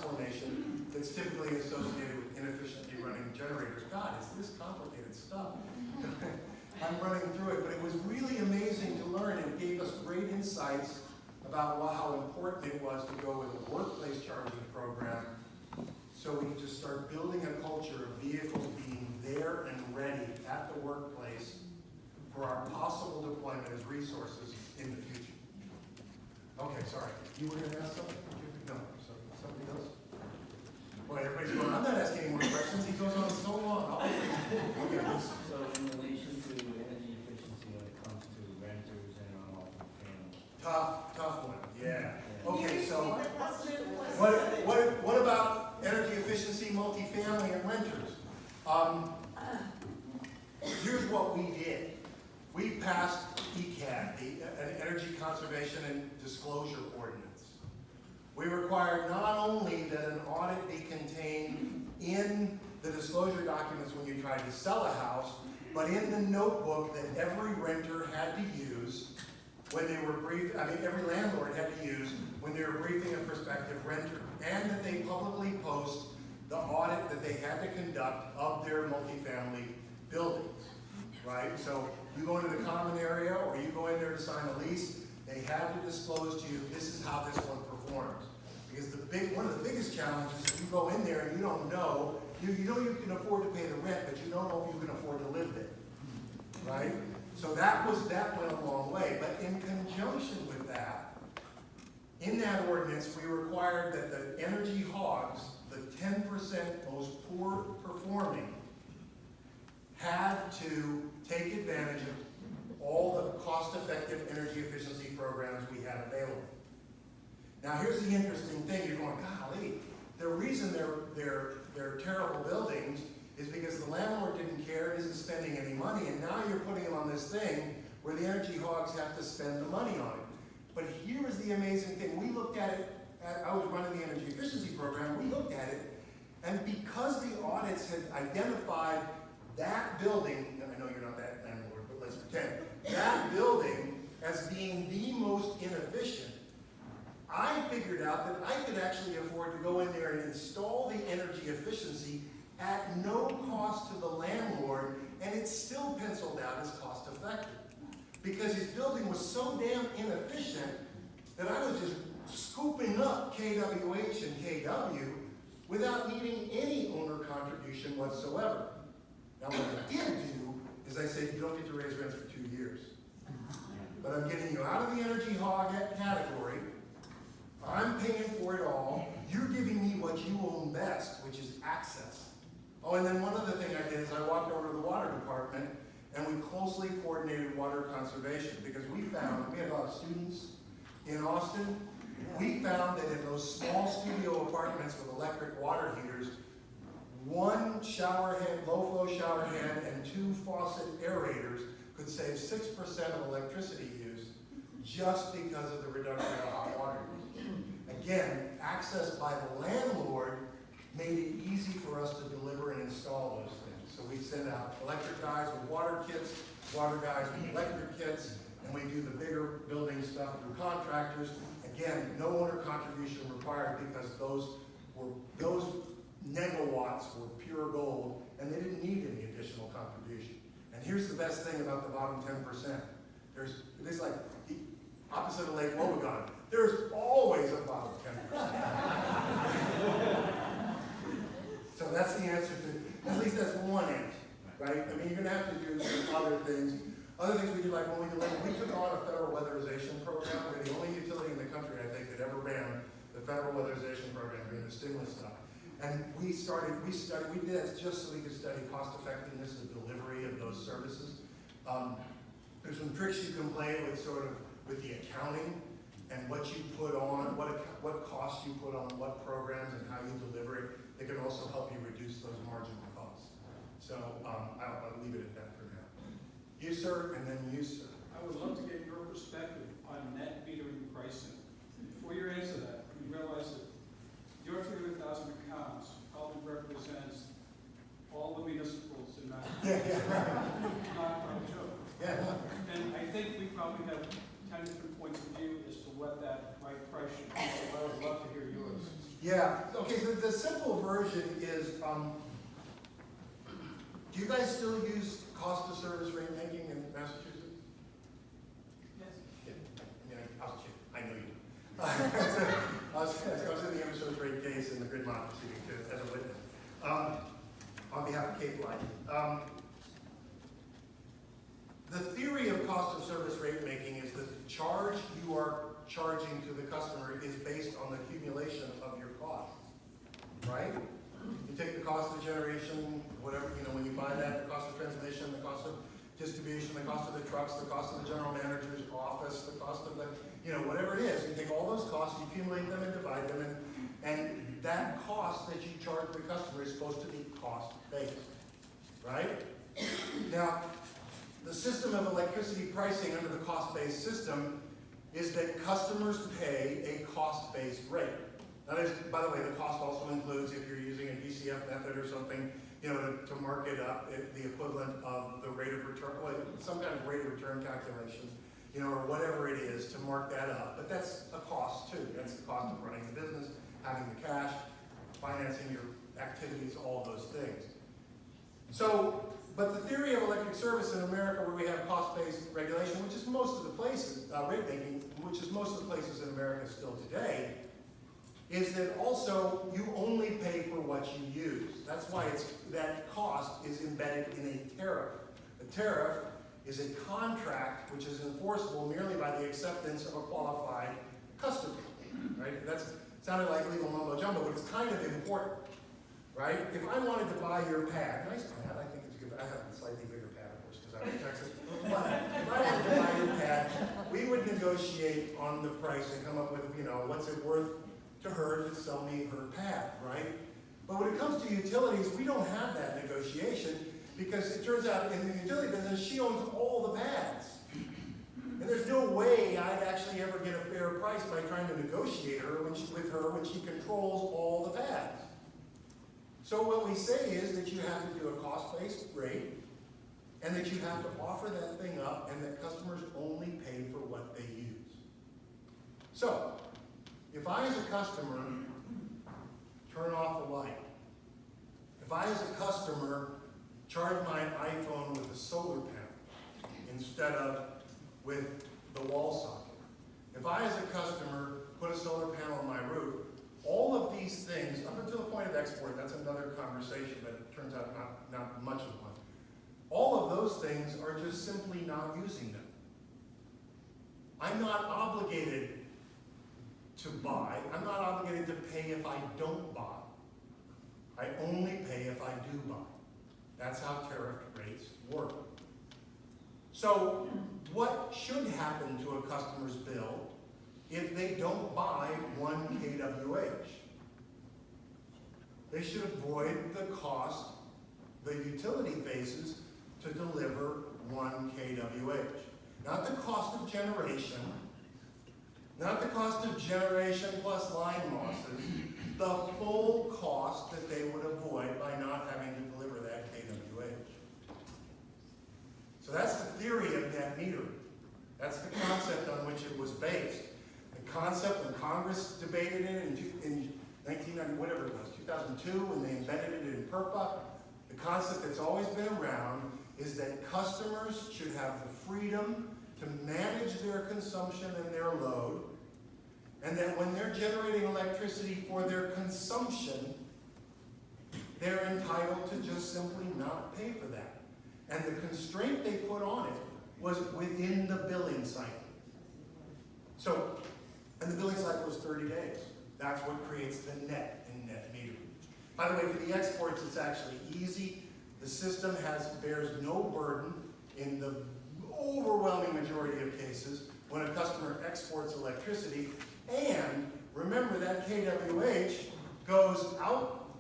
formation that's typically associated with inefficiently running generators. God, it's this complicated stuff. I'm running through it, but it was really amazing to learn, and it gave us great insights about how important it was to go with a workplace charging program, so we could just start building a culture of vehicles being there and ready at the workplace for our possible deployment as resources in the future. Okay, sorry. You were going to ask something? No, so somebody else? Boy, everybody's going, I'm not asking any more questions. He goes on so long. Okay. So in relation to energy efficiency when it comes to renters and multi-family? Tough one. Yeah. Okay, so what about energy efficiency, multifamily, and renters? Here's what we did. We passed ECAD, an Energy Conservation and Disclosure Ordinance. We required not only that an audit be contained in the disclosure documents when you tried to sell a house, but in the notebook that every renter had to use when they were every landlord had to use when they were briefing a prospective renter, and that they publicly post the audit that they had to conduct of their multifamily buildings, right? So you go into the common area or you go in there to sign a lease, they have to disclose to you, this is how this one performs. Because one of the biggest challenges is you go in there and you don't know, you know you can afford to pay the rent, but you don't know if you can afford to live there, right? So that went a long way. But in conjunction with that, in that ordinance, we required that the energy hogs, the 10% most poor performing, had to take advantage of all the cost-effective energy efficiency programs we had available. Now here's the interesting thing, you're going, golly, the reason they're terrible buildings is because the landlord didn't care and isn't spending any money, and now you're putting them on this thing where the energy hogs have to spend the money on it. But here is the amazing thing, we looked at it, I was running the energy efficiency program, we looked at it, and because the audits had identified that building, and I know you're not that landlord, but let's pretend, that building as being the most inefficient, I figured out that I could actually afford to go in there and install the energy efficiency at no cost to the landlord, and it's still penciled out as cost effective. Because his building was so damn inefficient that I was just scooping up KWH and KW without needing any owner contribution whatsoever. Now what I did do is I said, you don't get to raise rents for 2 years. But I'm getting you out of the energy hog category. I'm paying for it all. You're giving me what you own best, which is access. Oh, and then one other thing I did is I walked over to the water department and we closely coordinated water conservation because we found, we had a lot of students in Austin. We found that in those small studio apartments with electric water heaters, one shower head, low flow shower head, and 2 faucet aerators could save 6% of electricity use just because of the reduction of hot water use. Again, access by the landlord made it easy for us to deliver and install those things. So we send out electric guys with water kits, water guys with electric kits, and we do the bigger building stuff through contractors. Again, no owner contribution required because those megawatts were pure gold and they didn't need any additional contribution. And here's the best thing about the bottom 10%. It's like the opposite of Lake Wobegon. There's always a bottom 10%. So that's the answer to, at least that's one answer, right? I mean, you're gonna have to do some other things. Other things we did, like when we took on a federal weatherization program. We're the only utility in the country, I think, that ever ran the federal weatherization program during the stimulus stuff. And we did that just so we could study cost effectiveness and delivery of those services. There's some tricks you can play with with the accounting and what you put on, what costs you put on what programs and how you deliver it. They can also help you reduce those marginal costs. So I'll leave it at that for now. You, sir, and then you, sir. I would love to get your perspective on net metering pricing. Before you answer that, you realize that your 300,000 accounts probably represents all the municipals in Massachusetts. Not a joke. Yeah. And I think we probably have 10 different points of view as to what that right price should be. So I would love to hear yours. Yeah, okay, so the simple version is, do you guys still use cost of service rate making in Massachusetts? Yes. Yeah, I was kidding, I know you. I was in the Eversource rate case in the grid mod proceeding as a witness, on behalf of Cape Light. The theory of cost of service rate making is that the charge you are charging to the customer is based on the accumulation of your costs, right? You take the cost of generation, whatever, when you buy that, the cost of transmission, the cost of distribution, the cost of the trucks, the cost of the general manager's office, the cost of the, whatever it is. You take all those costs, you accumulate them and divide them, and that cost that you charge the customer is supposed to be cost-based, right? Now, the system of electricity pricing under the cost-based system is that customers pay a cost-based rate. Now, by the way, the cost also includes if you're using a DCF method or something, to mark it up, the equivalent of the rate of return, some kind of rate of return calculation, or whatever it is to mark that up. But that's a cost too. That's the cost of running the business, having the cash, financing your activities, all those things. So, but the theory of electric service in America, where we have cost-based regulation, which is most of the places, rate making, which is most of the places in America still today, is that also you only pay for what you use. That's why that cost is embedded in a tariff. A tariff is a contract which is enforceable merely by the acceptance of a qualified customer, right? That's sounded like legal mumbo jumbo, but it's kind of important, right? If I wanted to buy your pad, nice pad, I think it's good. I have a slightly bigger pad, of course, because I'm in Texas. But if I wanted to buy your pad, we would negotiate on the price and come up with, what's it worth to her to sell me her pad, right? But when it comes to utilities, we don't have that negotiation because it turns out in the utility business, she owns all the pads. And there's no way I'd actually ever get a fair price by trying to negotiate with her when she controls all the pads. So what we say is that you have to do a cost-based rate and that you have to offer that thing up and that customers only pay for what they use. So, if I as a customer turn off a light, if I as a customer charge my iPhone with a solar panel instead of with the wall socket, if I as a customer put a solar panel on my roof, all of these things, up until the point of export, that's another conversation, but it turns out not much of one. All of those things are just simply not using them. I'm not obligated to buy. I'm not obligated to pay if I don't buy. I only pay if I do buy. That's how tariff rates work. So what should happen to a customer's bill if they don't buy 1 kWh? They should avoid the cost the utility faces to deliver 1 kWh. Not the cost of generation, not the cost of generation plus line losses, the full cost that they would avoid by not having to deliver that kWh. So that's the theory of net metering. That's the concept on which it was based. The concept when Congress debated it in 1990, whatever it was, 2002, when they embedded it in PURPA, the concept that's always been around is that customers should have the freedom to manage their consumption and their load, and that when they're generating electricity for their consumption, they're entitled to just simply not pay for that. And the constraint they put on it was within the billing cycle. So, and the billing cycle is 30 days. That's what creates the net in net metering. By the way, for the exports, it's actually easy. The system bears no burden in the overwhelming majority of cases when a customer exports electricity. And remember that kWh goes out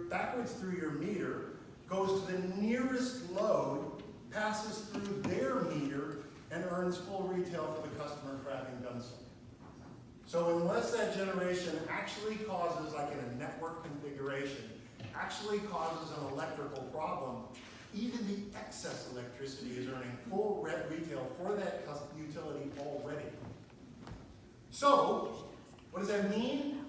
backwards through your meter, goes to the nearest load, passes through their meter, and earns full retail for the customer for having done so. So unless that generation actually causes, like in a network configuration, actually causes an electrical problem, even the excess electricity is earning full retail for that utility already. So, what does that mean?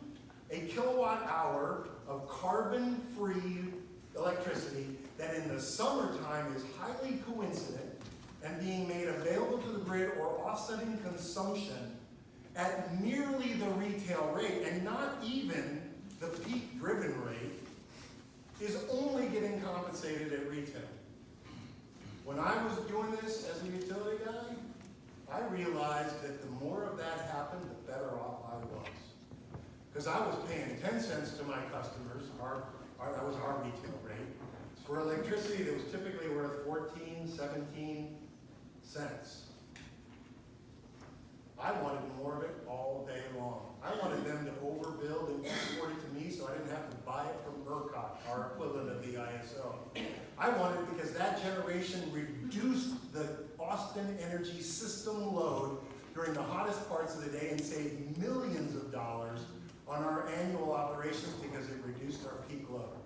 a kilowatt hour of carbon-free electricity that in the summertime is highly coincident and being made available to the grid or offsetting consumption at merely the retail rate and not even the peak driven rate is only getting compensated at retail. When I was doing this as a utility guy, I realized that the more of that happened, the better off I was. Because I was paying 10 cents to my customers, that was our retail rate, for electricity that was typically worth 14, 17 cents. I wanted more of it all day long. I wanted them to overbuild and export it to me so I didn't have to buy it from ERCOT, our equivalent of the ISO. I wanted it because that generation reduced the Austin energy system load during the hottest parts of the day and saved millions of dollars on our annual operations because it reduced our peak load.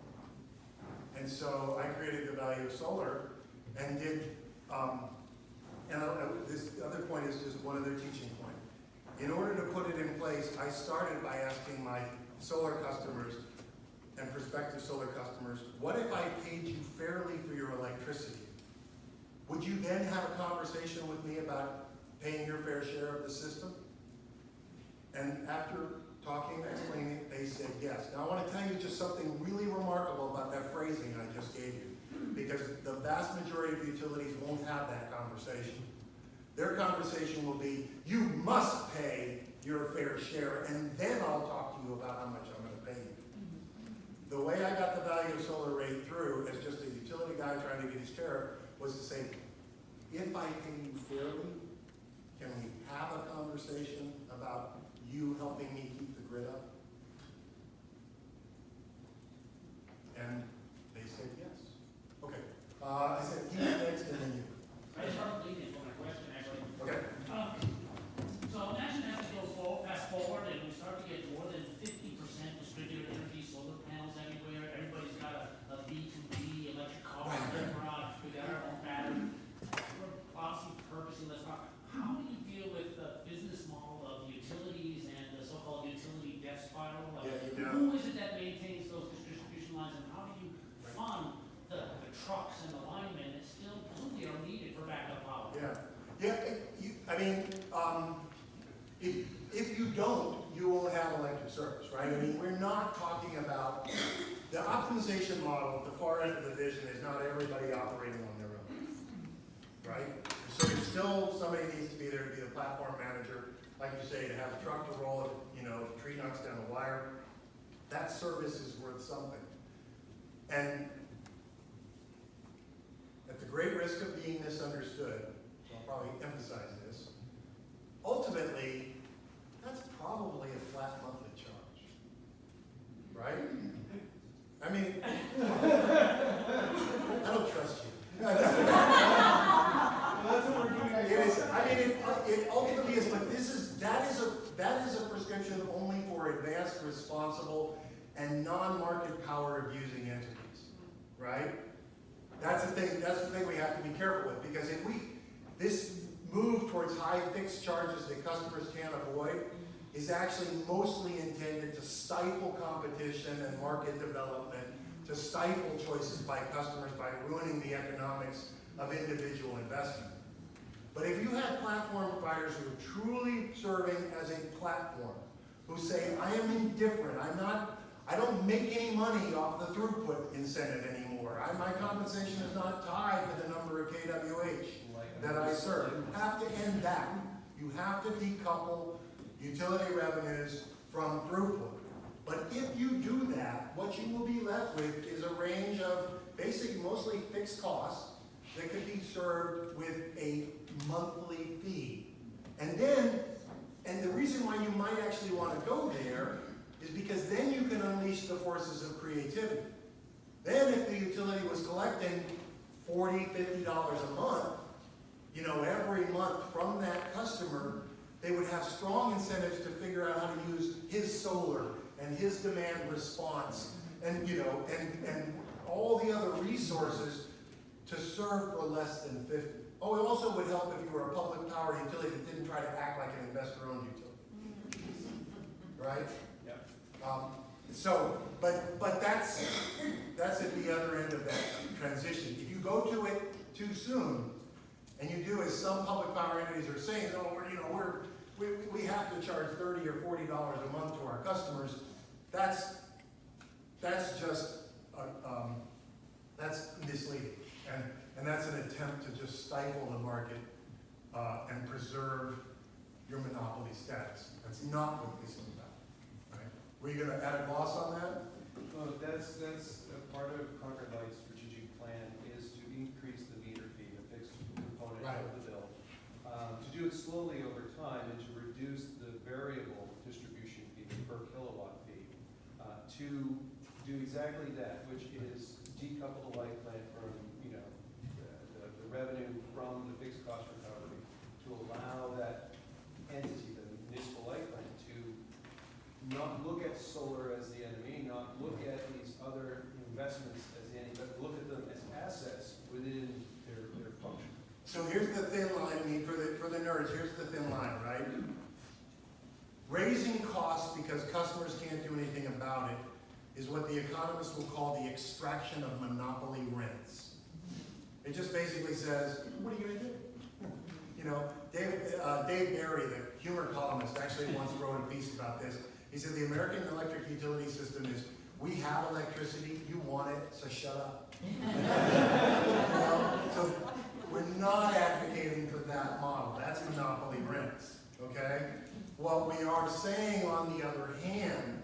And so I created the value of solar and did, this other point is just one other teaching point. In order to put it in place, I started by asking my solar customers and prospective solar customers, what if I paid you fairly for your electricity? Would you then have a conversation with me about paying your fair share of the system? And after talking and explaining, they said yes. Now I want to tell you just something really remarkable about that phrasing I just gave you, because the vast majority of utilities won't have that conversation. Their conversation will be, you must pay your fair share, and then I'll talk to you about how much I'm going to pay you. The way I got the value of solar rate through as just a utility guy trying to get his tariff was to say, if I pay you fairly, can we have a conversation about you helping me keep the grid up? And they said yes. Okay. I said he's next and then you. I just want to lead in for my question, actually. Okay. So imagine as we go fast forward and we start to get more than 50% distributed energy, solar panels everywhere, everybody's got a B2B electric car in their garage, we got our own battery. We're obviously purposely, let's talk, how do you deal with the business model of utilities and the so-called utility death spiral? Like, Yeah, you know. who is it that maintains those distribution lines, and how do you fund the trucks and the linemen that still presumably are needed for backup power? Yeah. Yeah, if you don't, you won't have electric service, right? I mean, we're not talking about, the optimization model at the far end of the vision is not everybody operating on their own, right? So there's still, somebody needs to be there to be the platform manager, like you say, to have a truck to roll it, if a tree knocks down the wire. That service is worth something. And at the great risk of being misunderstood, I'll probably emphasize this, ultimately, that's probably a flat monthly charge, right? I mean, I don't trust you. It is, I mean, it ultimately is, but that is a prescription only for advanced, responsible, and non-market power abusing entities, right? That's the thing we have to be careful with, because if this move towards high fixed charges that customers can't avoid is actually mostly intended to stifle competition and market development, to stifle choices by customers by ruining the economics of individual investment. But if you have platform providers who are truly serving as a platform, who say, I am indifferent, I don't make any money off the throughput incentive anymore. My compensation is not tied to the number of kWh that I serve. You have to end that. You have to decouple utility revenues from throughput. But if you do that, what you will be left with is a range of basically mostly fixed costs that could be served with a monthly fee. And the reason why you might actually want to go there is because then you can unleash the forces of creativity. Then if the utility was collecting $40, $50 a month, every month from that customer, they would have strong incentives to figure out how to use his solar and his demand response and all the other resources to serve for less than 50. Oh, it also would help if you were a public power utility that didn't try to act like an investor-owned utility. Right? Yep. But that's at the other end of that transition. If you go to it too soon, and you do as some public power entities are saying, oh, we have to charge $30 or $40 a month to our customers, that's just that's misleading, and that's an attempt to just stifle the market and preserve your monopoly status. That's not what this is about, right? Were you going to add a gloss on that? Well, that's a part of Concord Light's strategic plan is to increase the meter fee, the fixed component Right. of the bill. To do it slowly over time and to reduce the variable distribution fee, the per kilowatt fee, to do exactly that, which is decouple the light plant from, the revenue from the fixed cost recovery, to allow that entity, the municipal light plant, to not look at solar as the enemy, not look at these other investments as the enemy, but look at them as assets within their function. So here's the thin line, I mean, for the nerds, here's the thin line, right? Raising costs because customers can't do anything about it is what the economists will call the extraction of monopoly rents. It just basically says, what are you going to do? Dave Barry, the humor columnist, actually once wrote a piece about this. He said the American electric utility system is, we have electricity, you want it, so shut up. So we're not advocating for that model. That's monopoly rents, okay? What we are saying, on the other hand,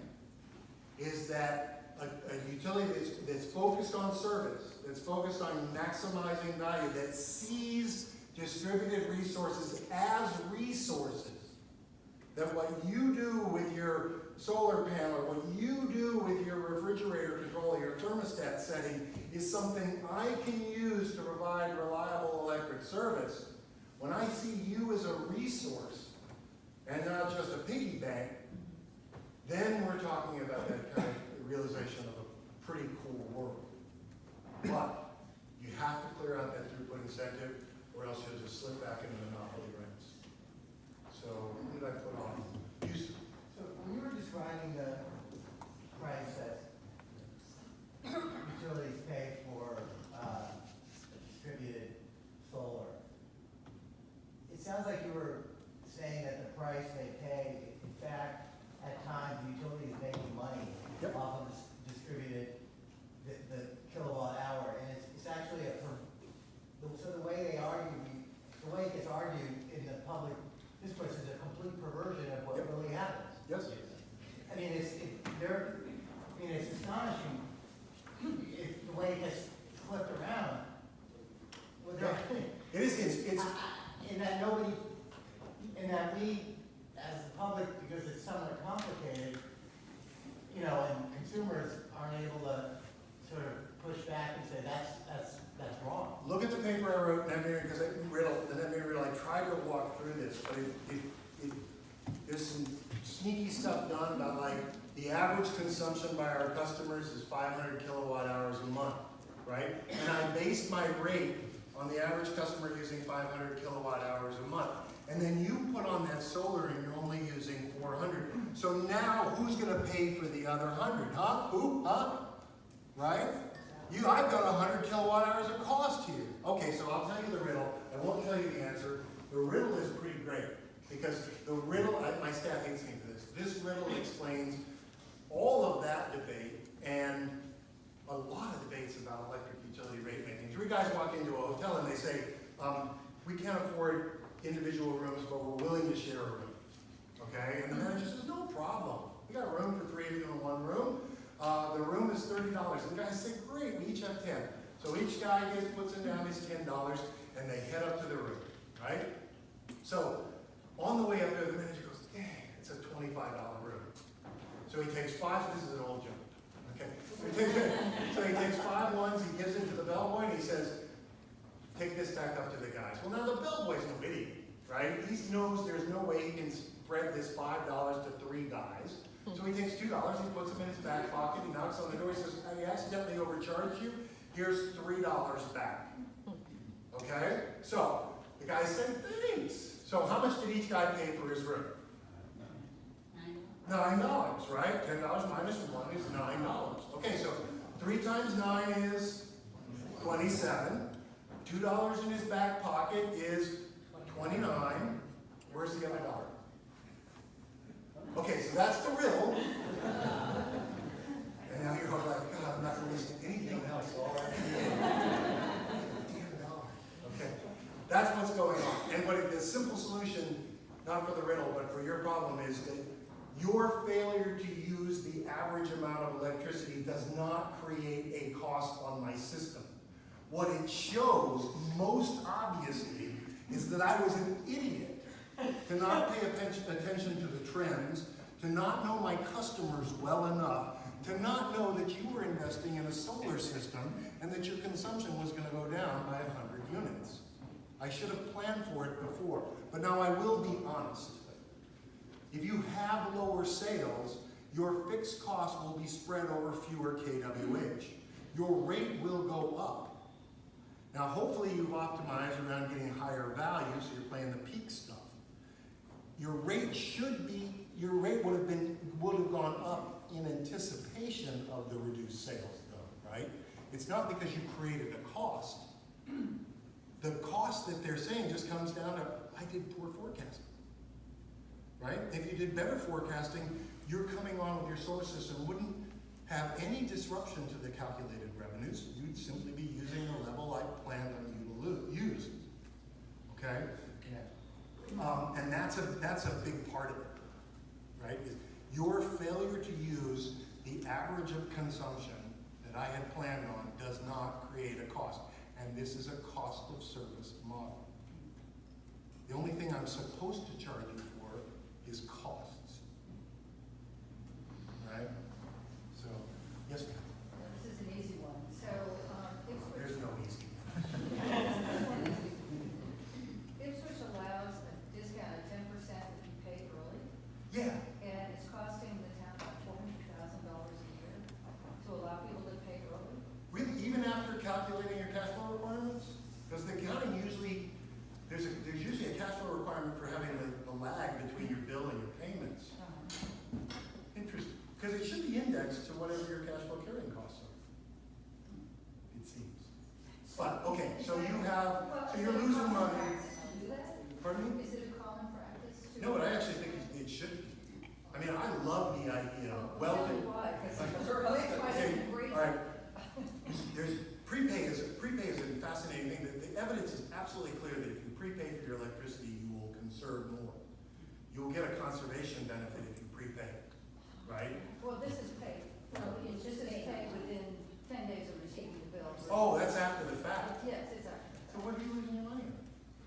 is that a utility that's focused on service, that's focused on maximizing value, that sees distributed resources as resources, that what you do with your solar panel, what you do with your refrigerator control, your thermostat setting, is something I can use to provide reliable electric service. When I see you as a resource and not just a piggy bank, then we're talking about that kind of realization of a pretty cool world. But you have to clear out that throughput incentive, or else you'll just slip back into monopoly rents. So, who did I put on? So when you were describing the price that utilities pay for distributed solar, it sounds like you were saying that the price they pay, in fact, at times the utility is making money Yep. off of this distributed, the kilowatt hour, and it's actually so the way they argue, the way it gets argued in the public discourse is a complete perversion of what Yep. really happens. Yes? I mean, it's astonishing if the way it gets flipped around. Well, It is, it's, in that we, as the public, because it's somewhat complicated, and consumers aren't able to sort of push back and say that's wrong. look at the paper I wrote, and because I tried to walk through this, but there's some sneaky stuff done about, like, the average consumption by our customers is 500 kilowatt hours a month, right? And I based my rate on the average customer using 500 kilowatt hours a month. And then you put on that solar and you're only using 400. So now who's going to pay for the other 100? Huh? Who? Huh? Right? I've got 100 kilowatt hours of cost here. Okay, so I'll tell you the riddle. I won't tell you the answer. The riddle is pretty great, because the riddle, my staff hates me for this. This riddle explains all of that debate and a lot of debates about electric utility rate making. Three guys walk into a hotel and they say, we can't afford individual rooms, but we're willing to share a room. Okay? And the manager says, no problem. We got room for 3 of you in one room. The room is $30. And the guys say, great, we each have 10. So each guy puts in down his $10 and they head up to the room, right? So on the way up there, the manager goes, dang, it's a $25 room. So he takes 5, this is an old joke, okay? So he takes 5 ones, he gives it to the bellboy, and he says, take this back up to the guys. Well, now the bellboy's no idiot, right? He knows there's no way he can spread this $5 to 3 guys. So he takes $2, he puts them in his back pocket, he knocks on the door, he says, I accidentally overcharged you, here's $3 back. Okay? So the guy said, thanks. So how much did each guy pay for his room? $9, right? $10 minus 1 is $9. Okay, so 3 times 9 is 27. $2 in his back pocket is 29. Where's the other dollar? Okay, so that's the riddle. And now you're all like, God, I'm not going to listen to anything else. All right. Okay, that's what's going on. And what the simple solution, not for the riddle, but for your problem, is that your failure to use the average amount of electricity does not create a cost on my system. What it shows, most obviously, is that I was an idiot to not pay attention to the trends, to not know my customers well enough, to not know that you were investing in a solar system and that your consumption was going to go down by 100 units. I should have planned for it before. But now I will be honest. If you have lower sales, your fixed cost will be spread over fewer kWh. Your rate will go up. Now, hopefully you've optimized around getting higher value, so you're playing the peak stuff. Your rate would have gone up in anticipation of the reduced sales, though, right? It's not because you created a cost. The cost that they're saying just comes down to, I did poor forecasting, right? If you did better forecasting, you're coming on with your solar system wouldn't have any disruption to the calculated revenues. You'd simply be using the level I planned on you to use, okay? And that's a big part of it, right? Your failure to use the average of consumption that I had planned on does not create a cost. And this is a cost of service model. The only thing I'm supposed to charge you for is costs. Right? So, yes, ma'am. This is an easy one. So, There's no easy. Ipswich allows a discount of 10% if you pay early, Yeah. and it's costing the town about $400,000 a year to allow people to pay early. Really, even after calculating your cash flow requirements? Because the accounting usually, there's usually a cash flow requirement for having the lag between your bill and your payments. Interesting. Because it should be indexed to whatever your cash flow carrying costs are. It seems. But, okay, so you have, Well, so is you're it a losing common money. practice to do that? Pardon me? Is it a common practice to? No, but I actually think it should be. I mean, I love the idea of Well, tell me why, because it's great. All right. There's prepay is a fascinating thing. The evidence is absolutely clear that if you prepay for your electricity, you will conserve more. You will get a conservation benefit if you prepay, right? Well, this is paid. This is paid within 10 days of receiving the bill. Oh, that's after the fact. Yes, it's after. So what are you losing your money on?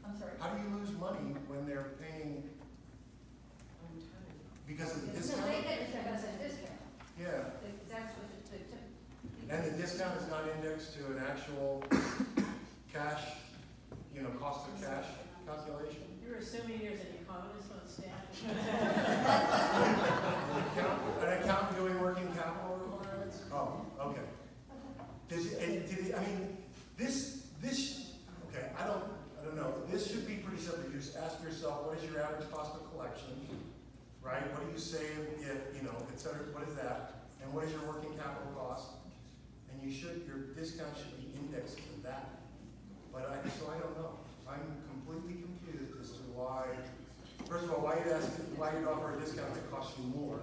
I'm sorry. How do you lose money when they're paying because of the No, discount? they get a 10% discount. Yeah. That's what And the discount is not indexed to an actual cash, cost of cash calculation? You're assuming there's an economist on staff? An accountant doing working capital requirements? Oh, okay. I don't know. This should be pretty simple. You just ask yourself, what is your average cost of collection? Right? What do you save if, et cetera, what is that? And what is your working capital cost? And your discount should be indexed to that. But I don't know. I'm completely confused as to why, first of all, why you'd offer a discount that costs you more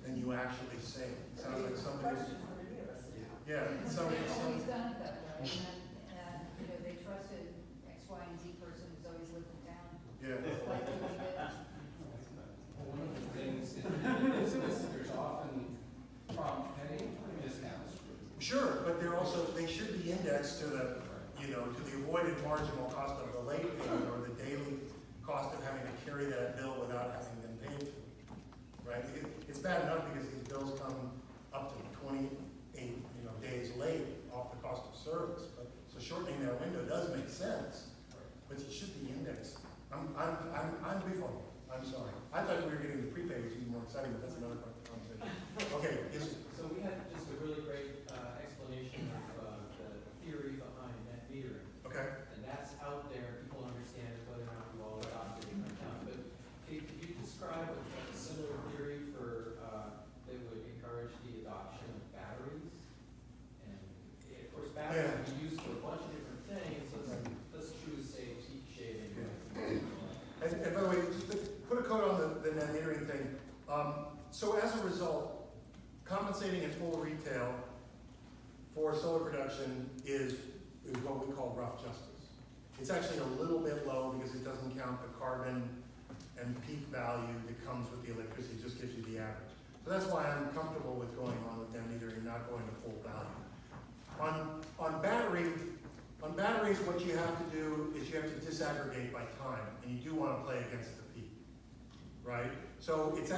than you actually save. It sounds like somebody's, They've always done it that way, and they trusted X, Y, and Z person who's always lived in town. yeah. Like doing it. One of the things in business, there's often prompt pay discounts. Sure, but they should be indexed to the avoided marginal cost of the late payment or the daily cost of having to carry that bill without having them paid for, right? It's bad enough because these bills come up to 28, days late off the cost of service, so shortening that window does make sense, but it should be indexed. I'm before. I'm sorry. I thought we were getting the prepay, which is more exciting, but that's another part of the conversation. Okay, yes. So we had just a really great explanation of the theory behind net metering. Okay. And that's out there, people understand it, whether or not you all adopt it or not. But could you describe a similar theory for compensating at full retail for solar production is what we call rough justice. It's actually a little bit low because it doesn't count the carbon and peak value that comes with the electricity, it just gives you the average. So that's why I'm comfortable with going on with them, either you're not going to full value. On batteries, what you have to do is you have to disaggregate by time, and you do want to play against the peak, right? So it's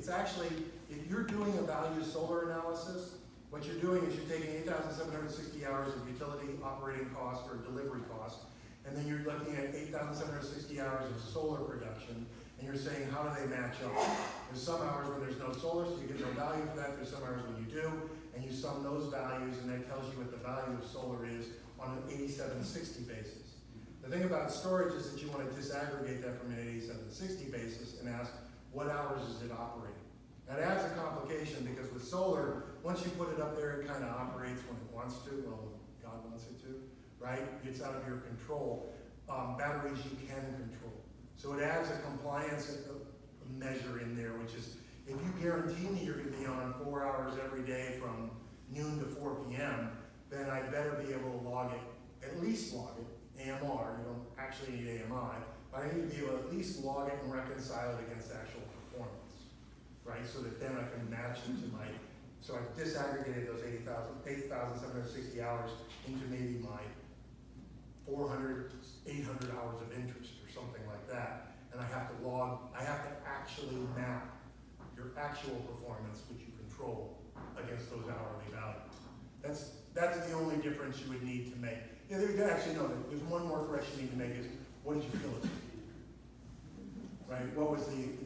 actually, if you're doing a value solar analysis, what you're doing is you're taking 8,760 hours of utility operating cost or delivery cost, and then you're looking at 8,760 hours of solar production, and you're saying, how do they match up? There's some hours when there's no solar, so you get no value for that. There's some hours when you do, and you sum those values, and that tells you what the value of solar is on an 8760 basis. The thing about storage is that you want to disaggregate that from an 8760 basis and ask, what hours is it operating? That adds a complication because with solar, once you put it up there, it kind of operates when it wants to, well, God wants it to, right? It's out of your control. Batteries you can control. So it adds a compliance measure in there, which is, if you guarantee me you're going to be on 4 hours every day from noon to 4 p.m., then I better be able to log it, at least log it, AMR, you don't actually need AMI, but I need to be able to at least log it and reconcile it against actual performance, right? So that then I can match it to my, so I've disaggregated those 8,760 hours into maybe my 400, 800 hours of interest or something like that. And I have to actually map your actual performance, which you control, against those hourly values. That's the only difference you would need to make. Yeah, there's one more correction you need to make is, what did you fill it with? Right,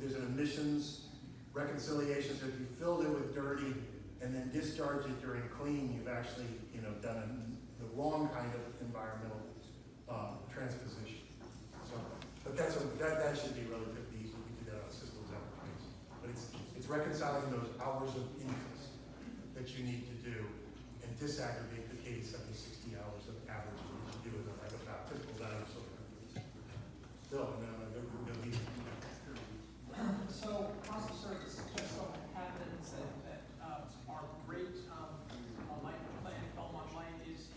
there's an emissions reconciliation, so if you filled it with dirty and then discharged it during clean, you've actually, done the wrong kind of environmental transposition. So, but that should be relatively easy. We do that on systems applications. But it's reconciling those hours of interest that you need to do and disaggregate the 8760 hours of average that you do with like about typical value of solar. Bill, and then I'm going to leave. So cost of service just so happens that our rate light plan, Belmont Lane is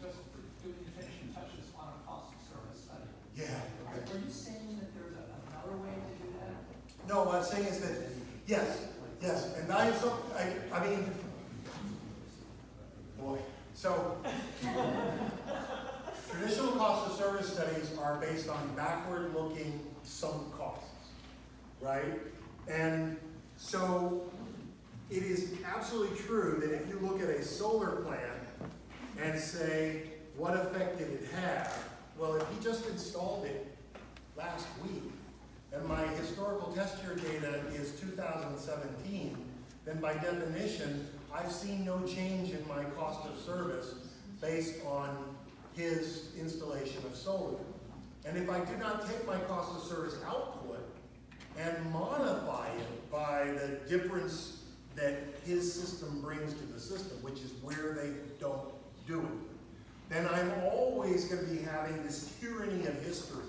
just doing the finishing touches on a cost of service study. Yeah. Are you saying that there's another way to do that? No, what I'm saying is that, yes, and value so I mean, boy, so traditional cost of service studies are based on backward-looking sunk costs, right? And so it is absolutely true that if you look at a solar plant and say, what effect did it have? Well, if he just installed it last week, and my historical test year data is 2017, then by definition, I've seen no change in my cost of service based on his installation of solar. And if I do not take my cost of service output and modify it by the difference that his system brings to the system, which is where they don't do it, then I'm always going to be having this tyranny of history,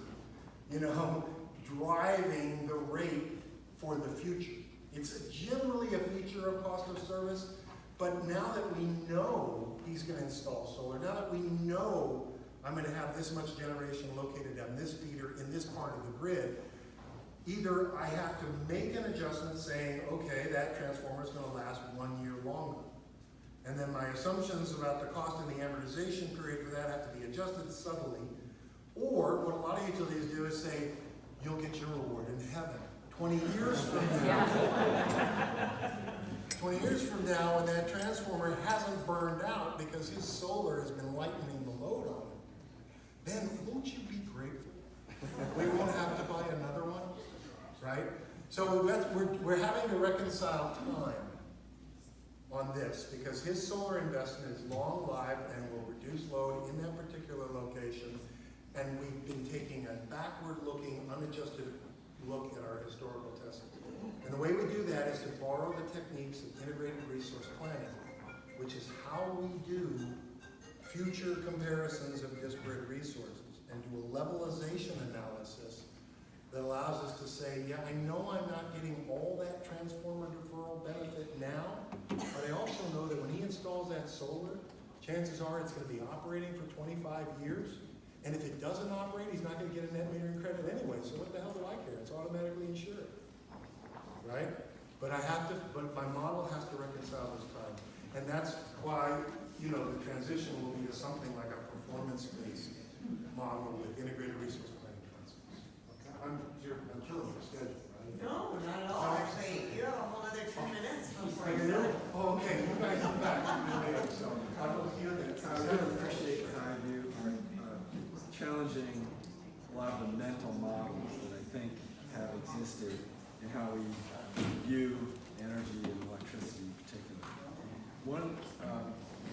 driving the rate for the future. It's generally a feature of cost of service, but now that we know he's going to install solar, now that we know I'm going to have this much generation located on this feeder in this part of the grid, either I have to make an adjustment saying, okay, that transformer is going to last 1 year longer. And then my assumptions about the cost and the amortization period for that have to be adjusted subtly. Or what a lot of utilities do is say, you'll get your reward in heaven. 20 years from now, 20 years from now, when that transformer hasn't burned out because his solar has been lightening the load on it, then won't you be grateful? We won't have to buy another one, right? So we're having to reconcile time on this because his solar investment is long-lived and will reduce load in that particular location. And we've been taking a backward-looking, unadjusted look at our historical testing. And the way we do that is to borrow the techniques of integrated resource planning, which is how we do future comparisons of disparate resources and do a levelization analysis that allows us to say, yeah, I know I'm not getting all that transformer deferral benefit now, but I also know that when he installs that solar, chances are it's gonna be operating for 25 years. And if it doesn't operate, he's not gonna get a net metering credit anyway, so what the hell do I care? It's automatically insured, right? But my model has to reconcile this time. And that's why, you know, the transition will be to something like a performance-based model with integrated resource planning concepts. Okay? I'm killing your schedule, right? No, not at all, actually, you have a whole other 10 minutes before you Really? start. Oh, okay, you guys are back. So I will hear that. I really appreciate how you are challenging a lot of the mental models that I think have existed in how we view energy and electricity in particular. One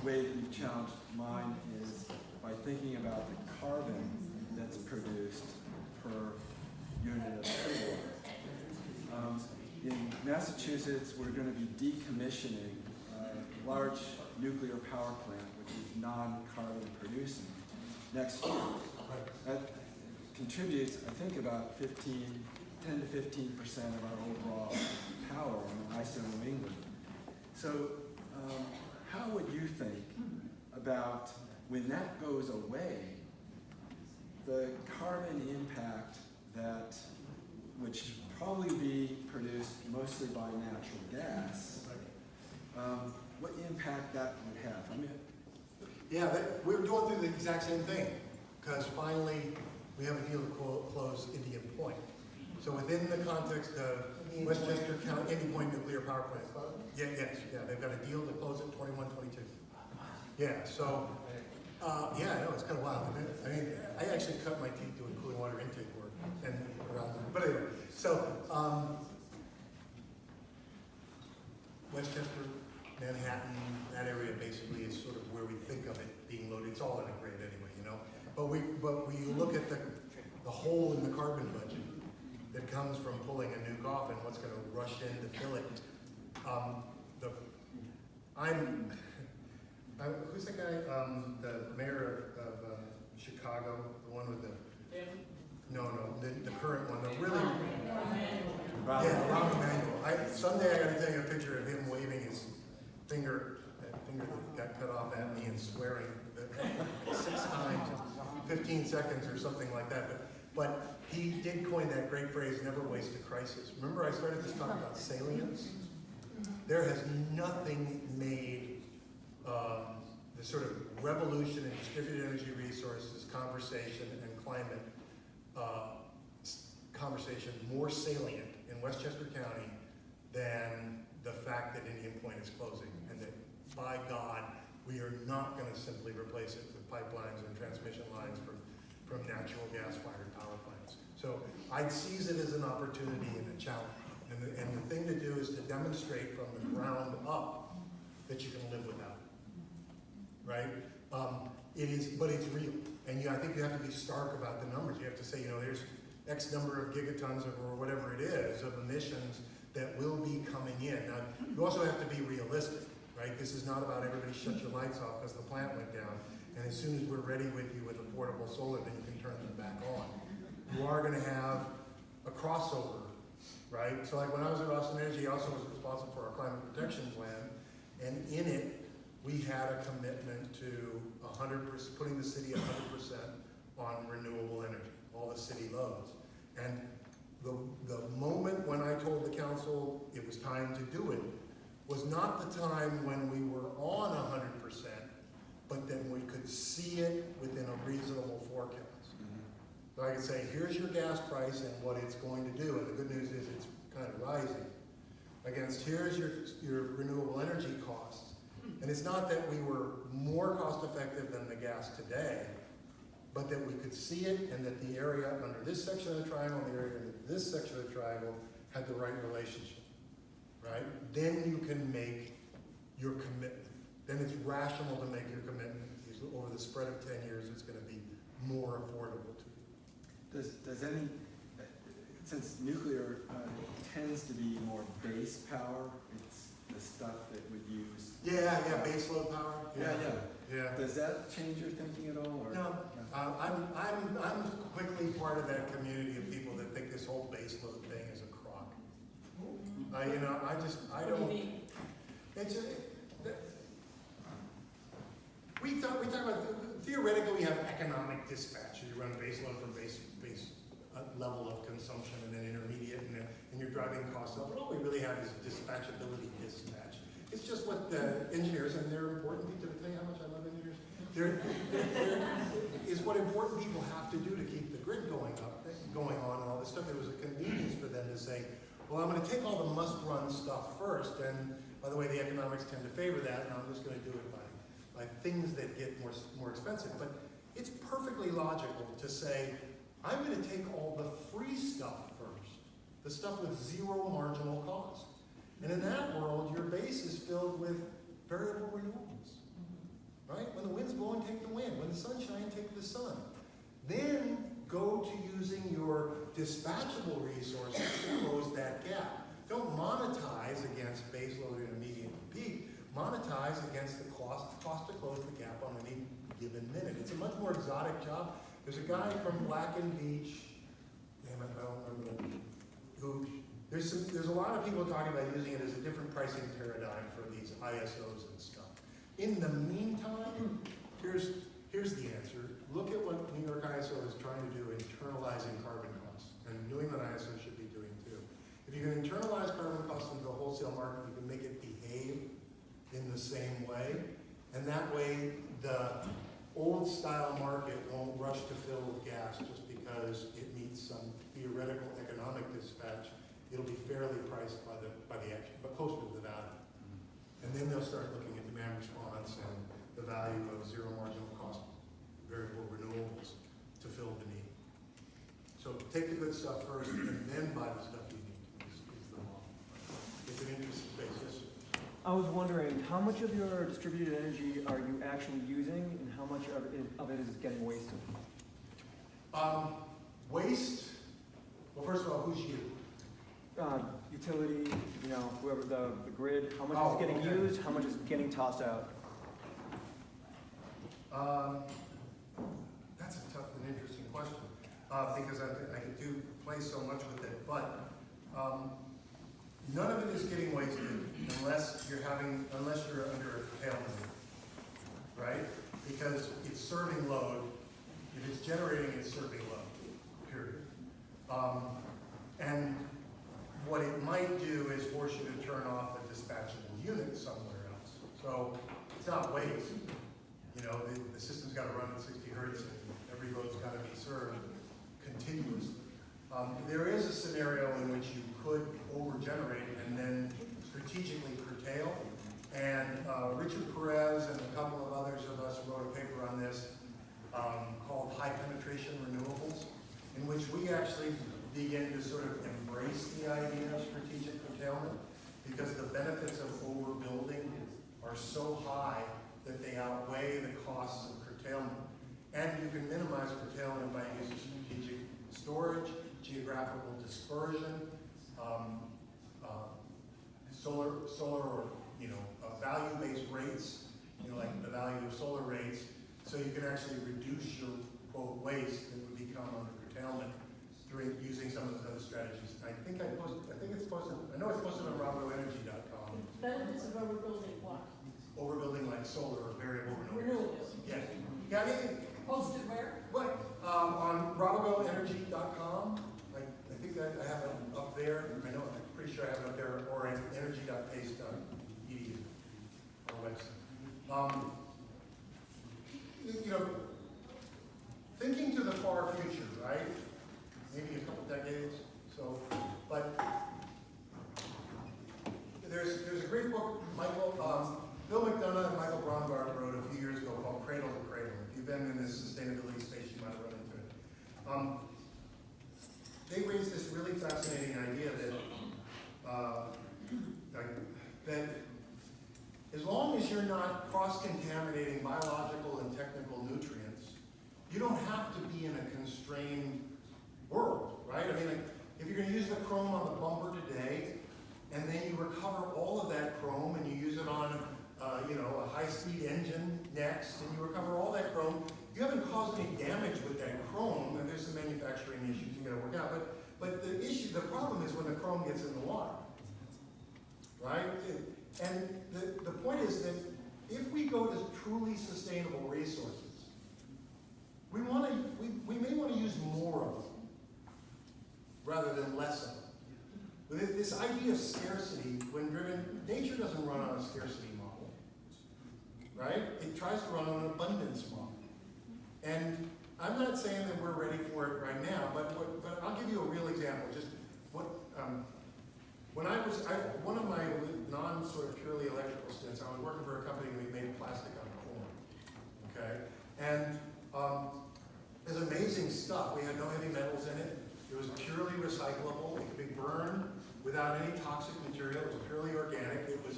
way that you've challenged mine is by thinking about the carbon that's produced per unit of kilowatt. In Massachusetts, we're going to be decommissioning a large nuclear power plant, which is non-carbon producing, next year. That contributes, I think, about 10 to 15% of our overall power in ISO New England. So how would you think about when that goes away, the carbon impact that, which probably be produced mostly by natural gas, what impact that would have? I mean, Yeah, we're going through the exact same thing, because finally we have a deal to close Indian Point. So within the context of Westchester County, Indian Point Nuclear Power Plant. Yeah, they've got a deal to close it 21-22. Yeah, so, yeah, I know, it's kind of wild, isn't it? I mean, I actually cut my teeth doing cooling water intake work and around that. But anyway, so, Westchester, Manhattan, that area basically is sort of where we think of it being loaded. It's all in a grid anyway, you know. But we look at the hole in the carbon budget that comes from pulling a nuke off and what's going to rush in to fill it. Who's the guy? The mayor of Chicago, the one with the. The current one, the really. Yeah, Rahm Emanuel. Someday I got to take a picture of him waving his finger, that finger that got cut off at me, and swearing 6 times, 15 seconds or something like that. But he did coin that great phrase, never waste a crisis. Remember I started this talk about salience? There has nothing made the sort of revolution in distributed energy resources, conversation, and climate conversation more salient in Westchester County than the fact that Indian Point is closing, and that, by God, we are not going to simply replace it with pipelines and transmission lines from natural gas-fired power plants. So I'd seize it as an opportunity and a challenge. And the thing to do is to demonstrate from the ground up that you can live without it, right? But it's real. And I think you have to be stark about the numbers. You have to say, there's X number of gigatons or whatever it is of emissions that will be coming in. Now, you also have to be realistic, right? This is not about everybody shut your lights off because the plant went down. And as soon as we're ready with you with affordable solar, then you can turn them back on. You are going to have a crossover, right? So like when I was at Austin Energy, I also was responsible for our climate protection plan. And in it, we had a commitment to 100%, putting the city 100% on renewable energy, all the city loads. And the moment when I told the council it was time to do it was not the time when we were on 100%, but then we could see it within a reasonable forecast. So I could say, here's your gas price and what it's going to do, and the good news is it's kind of rising. Against here's your renewable energy costs. And it's not that we were more cost effective than the gas today, but that we could see it and that the area under this section of the triangle and the area under this section of the triangle had the right relationship, right? Then you can make your commitment. Then it's rational to make your commitment. Over the spread of 10 years, it's going to be more affordable to you. Does any, since nuclear tends to be more base power, it's the stuff that would use. Yeah, baseload power. Yeah. Does that change your thinking at all, or? No, I'm quickly part of that community of people that think this whole baseload thing is a crock. I What do you don't. mean? It's we talk about theoretically we have economic dispatch. You run baseload from base level of consumption and then intermediate, and you're driving costs up. But all we really have is dispatchability dispatch. It's just what the engineers, and they're important people. Did I tell you how much I love engineers? Is what important people have to do to keep the grid going on, and all this stuff. It was a convenience for them to say, well, I'm going to take all the must-run stuff first, and by the way, the economics tend to favor that, and I'm just going to do it by things that get more expensive. But it's perfectly logical to say, I'm going to take all the free stuff first, the stuff with zero marginal cost. And in that world, your base is filled with variable renewables, right? When the wind's blowing, take the wind. When the sun's shining, take the sun. Then go to using your dispatchable resources to close that gap. Don't monetize against baseload intermediate and peak. Monetize against the cost to close the gap on any given minute. It's a much more exotic job. There's a guy from Black and Beach, damn it, I don't remember who. There's a lot of people talking about using it as a different pricing paradigm for these ISOs and stuff. In the meantime, here's the answer. Look at what New York ISO is trying to do, internalizing carbon costs, and doing what ISO should be doing too. If you can internalize carbon costs into the wholesale market, you can make it behave in the same way, and that way the old style market won't rush to fill with gas just because it meets some theoretical economic dispatch. It'll be fairly priced by the action, but closer to the value. And then they'll start looking at demand response and the value of zero marginal cost variable renewables to fill the need. So take the good stuff first and then buy the stuff you need is the model. It's an interesting space, yes, sir. I was wondering, how much of your distributed energy are you actually using and how much of it is getting wasted? Waste, well, first of all, who's you? Utility, whoever the grid, how much is getting used, how much is getting tossed out? That's a tough and interesting question because I could play so much with it, but none of it is getting wasted unless you're under a curtailment, right? Because it's serving load. If it's generating, it's serving load, period. And what it might do is force you to turn off a dispatchable unit somewhere else. So it's not waste. The system's got to run at 60 hertz and every load's got to be served continuously. There is a scenario in which you could overgenerate and then strategically curtail. And Richard Perez and a couple of others of us wrote a paper on this called High Penetration Renewables, in which we actually begin to sort of embrace the idea of strategic curtailment because the benefits of overbuilding are so high that they outweigh the costs of curtailment. And you can minimize curtailment by using strategic storage, geographical dispersion, solar or value-based rates, like the value of solar rates, so you can actually reduce your quote waste that would become under curtailment through using some of those other strategies. I know it's posted on RabagoEnergy.com. Benefits of overbuilding what? Overbuilding like solar or variable renewables. Renewables. Yes. Yeah, I mean, Posted where? what? On RabagoEnergy.com. I think that I have it up there. I'm pretty sure I have it up there, or at energy.pace.edu, our website. Thinking to the far future, right? Maybe a couple decades. So, but there's a great book, Bill McDonough and Michael Braungart wrote a few years ago called Cradle to Cradle. If you've been in this sustainability space, you might have run into it. They raised this really fascinating idea that as long as you're not cross-contaminating biological and technical nutrients, you don't have to be in a constrained world, right? I mean, if you're going to use the chrome on the bumper today, and then you recover all of that chrome and you use it on, a high-speed engine next, and you recover all that chrome. You haven't caused any damage with that chrome, and there's some manufacturing issues you gotta work out, but the problem is when the chrome gets in the water, right? And the point is that if we go to truly sustainable resources, we may want to use more of them rather than less of them. With this idea of scarcity, when driven, nature doesn't run on a scarcity model, right? It tries to run on an abundance model. And I'm not saying that we're ready for it right now, but I'll give you a real example. Just when one of my non-sort of purely electrical stints, I was working for a company that made plastic out of corn, okay? And it's amazing stuff. We had no heavy metals in it. It was purely recyclable. It could be burned without any toxic material. It was purely organic. It was,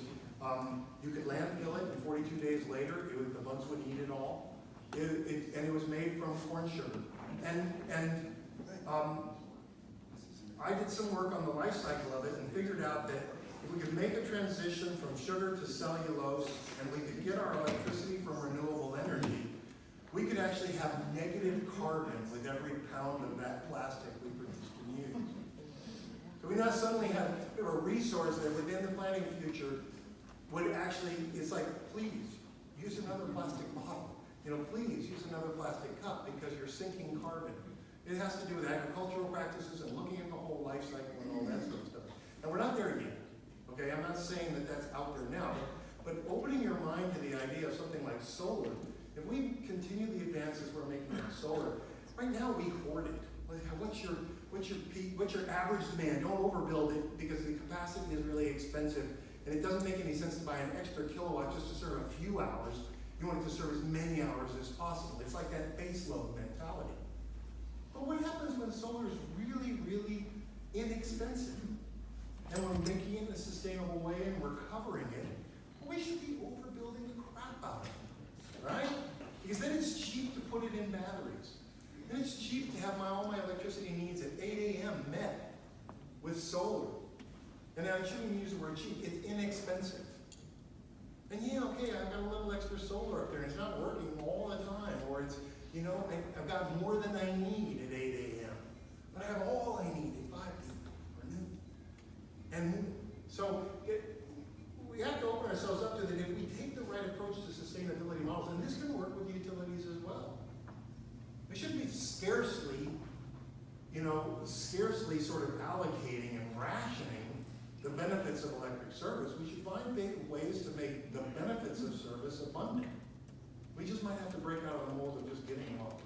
you could landfill it, and 42 days later, the bugs would eat it all. And it was made from corn sugar. And I did some work on the life cycle of it and figured out that if we could make a transition from sugar to cellulose, and we could get our electricity from renewable energy, we could actually have negative carbon with every pound of that plastic we produced and used. So we now suddenly have a resource that within the planning future would actually, it's like, please, use another plastic bottle. Please use another plastic cup because you're sinking carbon. It has to do with agricultural practices and looking at the whole life cycle and all that sort of stuff. And we're not there yet, okay? I'm not saying that that's out there now, but opening your mind to the idea of something like solar, if we continue the advances we're making in solar, right now we hoard it. What's your peak, what's your average demand? Don't overbuild it because the capacity is really expensive and it doesn't make any sense to buy an extra kilowatt just to serve a few hours. You want it to serve as many hours as possible. It's like that base load mentality. But what happens when solar is really, really inexpensive and we're making it in a sustainable way and we're covering it? We should be overbuilding the crap out of it, right? Because then it's cheap to put it in batteries. Then it's cheap to have all my electricity needs at 8 a.m. met with solar. And I shouldn't even use the word cheap, it's inexpensive. And yeah, okay, I've got a little extra solar up there, and it's not working all the time, or it's, I've got more than I need at 8 a.m. But I have all I need at 5 p.m. or noon. And so we have to open ourselves up to that if we take the right approach to sustainability models, and this can work with utilities as well. We shouldn't be scarcely sort of allocating and rationing the benefits of electric service. We should find ways to make the benefits of service abundant. We just might have to break out of the mold of just getting them all.